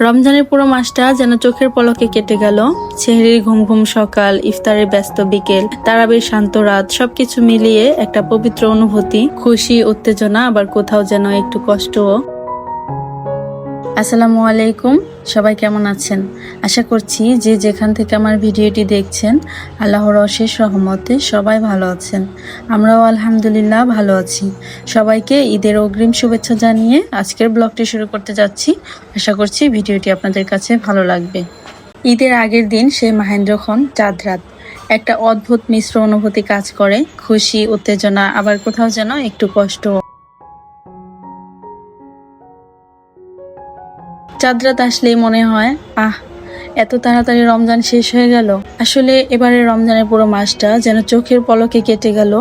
রমজানের পুরো মাসটা যেন চোখের পলকে কেটে গেল। সেহরির ঘুম ঘুম সকাল, ইফতারের ব্যস্ত বিকেল, তারাবির শান্ত রাত, সবকিছু মিলিয়ে একটা পবিত্র অনুভূতি, খুশি, উত্তেজনা, আবার কোথাও যেন একটু কষ্টও। আসসালামু আলাইকুম, সবাই কেমন আছেন? আশা করছি যে যেখান থেকে আমার ভিডিওটি দেখছেন আল্লাহর অশেষ রহমতে সবাই ভালো আছেন। আমরাও আলহামদুলিল্লাহ ভালো আছি। সবাইকে ঈদের অগ্রিম শুভেচ্ছা জানিয়ে আজকের ব্লগটি শুরু করতে যাচ্ছি। আশা করছি ভিডিওটি আপনাদের কাছে ভালো লাগবে। ঈদের আগের দিন সেই মাহেন্দ্রক্ষণ চাঁদ রাত, একটা অদ্ভুত মিশ্র অনুভূতি কাজ করে, খুশি, উত্তেজনা, আবার কোথাও যেন একটু কষ্ট। চাঁদ রাত আসলেই মনে হয় এত তাড়াতাড়ি রমজান শেষ হয়ে গেল। আসলে এবারে রমজানের পুরো মাসটা যেন চোখের পলকে কেটে গেল।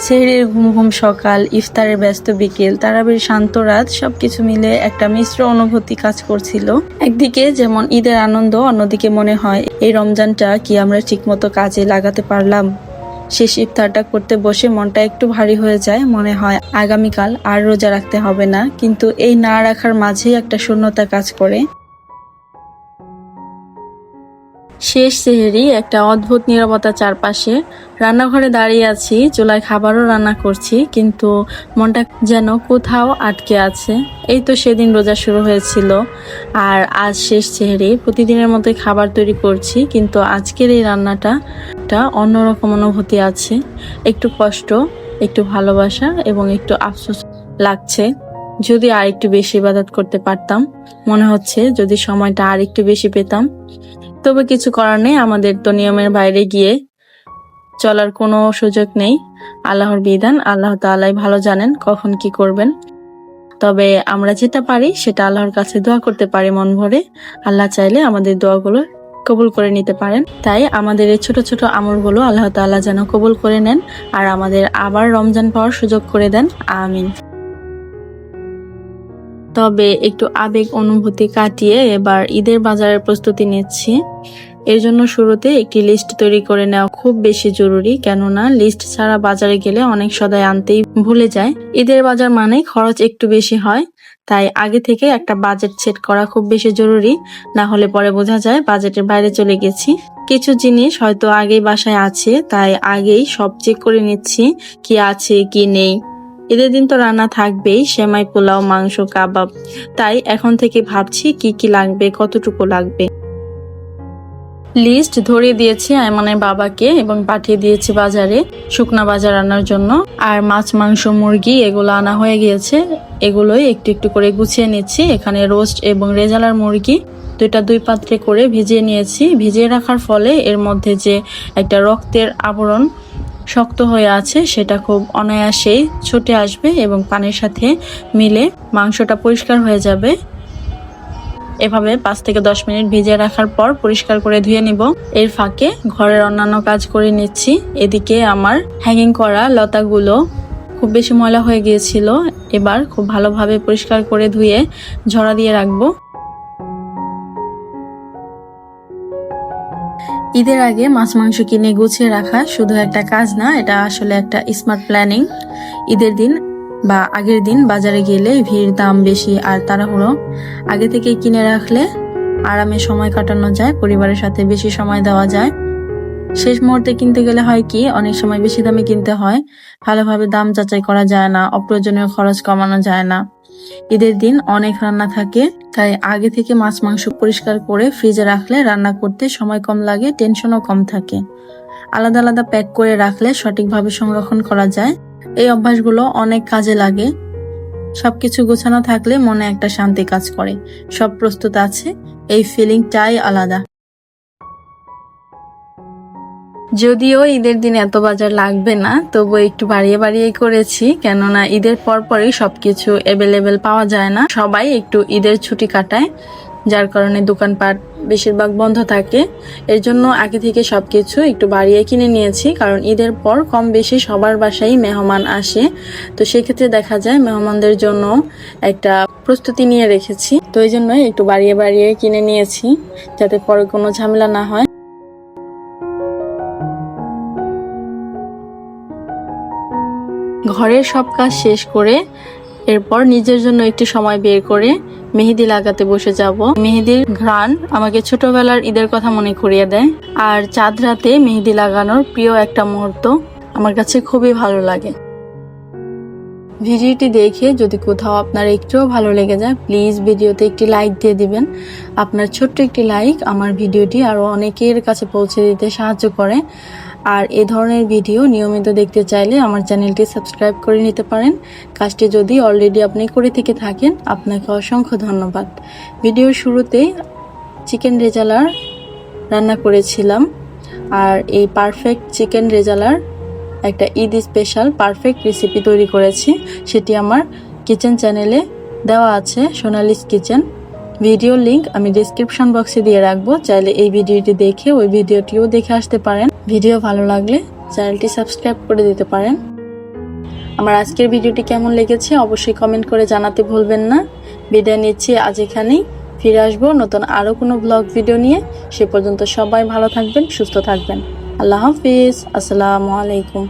সেহরির ঘুম ঘুম সকাল, ইফতারের ব্যস্ত বিকেল, তারাবির শান্ত রাত, সবকিছু মিলে একটা মিশ্র অনুভূতি কাজ করছিল। একদিকে যেমন ঈদের আনন্দ, অন্যদিকে মনে হয় এই রমজানটা কি আমরা ঠিকমতো কাজে লাগাতে পারলাম। শেষ ইফতারটা করতে বসে মনটা একটু ভারী হয়ে যায়, মনে হয় আগামীকাল আর রোজা রাখতে হবে না, কিন্তু এই না রাখার মাঝেই একটা শূন্যতা কাজ করে। শেষ সেহরি, একটা অদ্ভুত নীরবতা চারপাশে। রান্নাঘরে দাঁড়িয়ে আছি, চুলায় খাবারও রান্না করছি, কিন্তু মনটা যেন কোথাও আটকে আছে। এই তো সেদিন রোজা শুরু হয়েছিল আর আজ শেষ সেহরি। প্রতিদিনের মতোই খাবার তৈরি করছি, কিন্তু আজকের এই রান্নাটা একটা অন্যরকম অনুভূতি আছে। একটু কষ্ট, একটু ভালোবাসা এবং একটু আফসোস লাগছে। যদি আর একটু বেশি ইবাদত করতে পারতাম, মনে হচ্ছে যদি সময়টা আর একটু বেশি পেতাম। তবে কিছু করার নেই, আমাদের তো নিয়মের বাইরে গিয়ে চলার কোনো সুযোগ নেই। আল্লাহর বিধান, আল্লাহ তাআলাই ভালো জানেন কখন কি করবেন। তবে আমরা যেটা পারি সেটা আল্লাহর কাছে দোয়া করতে পারি মন ভরে। আল্লাহ চাইলে আমাদের দোয়াগুলো কবুল করে নিতে পারেন। তাই আমাদের এই ছোট ছোট আমলগুলো আল্লাহ তাআলা যেন কবুল করে নেন আর আমাদের আবার রমজান পাওয়ার সুযোগ করে দেন, আমিন। তবে একটু আবেগ অনুভূতি কাটিয়ে এবার ঈদের বাজারের প্রস্তুতি নিচ্ছি। এর জন্য শুরুতে একটি লিস্ট তৈরি করে নেওয়া খুব বেশি জরুরি, কেননা লিস্ট ছাড়া বাজারে গেলে অনেক সদাই আনতেই ভুলে যায়। ঈদের বাজার মানে খরচ একটু বেশি হয়, তাই আগে থেকে একটা বাজেট সেট করা খুব বেশি জরুরি, না হলে পরে বোঝা যায় বাজেটের বাইরে চলে গেছি। কিছু জিনিস হয়তো আগেই বাসায় আছে, তাই আগেই সব চেক করে নিচ্ছি কি আছে কি নেই। ঈদের দিন তো রান্না থাকবেই, সেমাই, পোলাও, মাংস, কাবাব। তাই এখন থেকে ভাবছি কি কি লাগবে, কতটুকু লাগবে। লিস্ট ধরিয়ে দিয়েছি আয়মানের বাবাকে এবং পাঠিয়ে দিয়েছি বাজারে শুকনা বাজার আনার জন্য। আর মাছ, মাংস, মুরগি এগুলো আনা হয়ে গিয়েছে, এগুলোই একটু একটু করে গুছিয়ে নিচ্ছি। এখানে রোস্ট এবং রেজালার মুরগি দুইটা দুই পাত্রে করে ভিজিয়ে নিয়েছি। ভিজিয়ে রাখার ফলে এর মধ্যে যে একটা রক্তের আবরণ শক্ত হয়ে আছে সেটা খুব অনায়াসেই ছুটে আসবে এবং পানির সাথে মিলে মাংসটা পরিষ্কার হয়ে যাবে। এভাবে 5 থেকে 10 মিনিট ভিজিয়ে রাখার পর পরিষ্কার করে ধুয়ে নিব। এর ফাঁকে ঘরের অন্যান্য কাজ করে নিচ্ছি। এদিকে আমার হ্যাঙ্গিং করা লতাগুলো খুব বেশি ময়লা হয়ে গিয়েছিল, এবার খুব ভালোভাবে পরিষ্কার করে ধুয়ে ঝরা দিয়ে রাখবো। ঈদের আগে মাছ মাংস কিনে গুছিয়ে রাখা শুধু একটা কাজ না, এটা আসলে একটা স্মার্ট প্ল্যানিং। ঈদের দিন বা আগের দিন বাজারে গেলে ভিড়, দাম বেশি আর তাড়াহুড়ো। আগে থেকে কিনে রাখলে আরামে সময় কাটানো যায়, পরিবারের সাথে বেশি সময় দেওয়া যায়। শেষ মুহূর্তে কিনতে গেলে হয় কি, অনেক সময় বেশি দামে কিনতে হয়, ভালোভাবে দাম যাচাই করা যায় না, অপ্রয়োজনীয় খরচ কমানো যায় না। ঈদের দিন অনেক রান্না থাকে, তাই আগে থেকে মাছ মাংস পরিষ্কার করে ফ্রিজে রাখলে রান্না করতে সময় কম লাগে, টেনশনও কম থাকে। আলাদা আলাদা প্যাক করে রাখলে সঠিকভাবে সংরক্ষণ করা যায়। এই অভ্যাসগুলো অনেক কাজে লাগে। সবকিছু গোছানো থাকলে মনে একটা শান্তি কাজ করে, সব প্রস্তুত আছে, এই ফিলিংটাই আলাদা। যদিও ঈদের দিন এত বাজার লাগবে না, তবু একটু বাড়িয়ে বাড়িয়ে করেছি, কেননা ঈদের পরপরই সবকিছু অ্যাভেলেবেল পাওয়া যায় না। সবাই একটু ঈদের ছুটি কাটায়, যার কারণে দোকানপাট বেশিরভাগ বন্ধ থাকে। এর জন্য আগে থেকে সবকিছু একটু বাড়িয়ে কিনে নিয়েছি, কারণ ঈদের পর কম বেশি সবার বাসায় মেহমান আসে। তো সেক্ষেত্রে দেখা যায় মেহমানদের জন্য একটা প্রস্তুতি নিয়ে রেখেছি। তো এই জন্যই একটু বাড়িয়ে বাড়িয়ে কিনে নিয়েছি, যাতে পরে কোনো ঝামেলা না হয়। ঘরের সব কাজ শেষ করে এরপর নিজের জন্য একটু সময় বের করে মেহেদি লাগাতে বসে যাব। মেহেদির ঘ্রাণ আমাকে ছোটবেলার ঈদের কথা মনে করিয়ে দেয়। আর চাঁদ রাতে মেহেদি লাগানোর প্রিয় একটা মুহূর্ত আমার কাছে খুবই ভালো লাগে। ভিডিওটি দেখে যদি কোথাও আপনার একটুও ভালো লেগে যায়, প্লিজ ভিডিওতে একটি লাইক দিয়ে দিবেন। আপনার ছোট্ট একটি লাইক আমার ভিডিওটি আরও অনেকের কাছে পৌঁছে দিতে সাহায্য করে। আর এ ধরনের ভিডিও নিয়মিত দেখতে চাইলে আমার চ্যানেলটি সাবস্ক্রাইব করে নিতে পারেন। কাজটি যদি অলরেডি আপনি করে থেকে থাকেন, আপনাকে অসংখ্য ধন্যবাদ। ভিডিওর শুরুতেই চিকেন রেজালার রান্না করেছিলাম। আর এই পারফেক্ট চিকেন রেজালার একটা ঈদ স্পেশাল পারফেক্ট রেসিপি তৈরি করেছি। সেটি আমার কিচেন চ্যানেলে দেওয়া আছে, সোনালিস কিচেন। ভিডিওর লিংক আমি ডেসক্রিপশন বক্সে দিয়ে রাখবো, চাইলে এই ভিডিওটি দেখে ওই ভিডিওটিও দেখে আসতে পারেন। ভিডিও ভালো লাগলে চ্যানেলটি সাবস্ক্রাইব করে দিতে পারেন। আমার আজকের ভিডিওটি কেমন লেগেছে অবশ্যই কমেন্ট করে জানাতে ভুলবেন না। বিদায় নিচ্ছি আজ এখানেই, ফিরে আসবো নতুন আরও কোনো ব্লগ ভিডিও নিয়ে। সে পর্যন্ত সবাই ভালো থাকবেন, সুস্থ থাকবেন। আল্লাহ হাফিজ, আসসালামু আলাইকুম।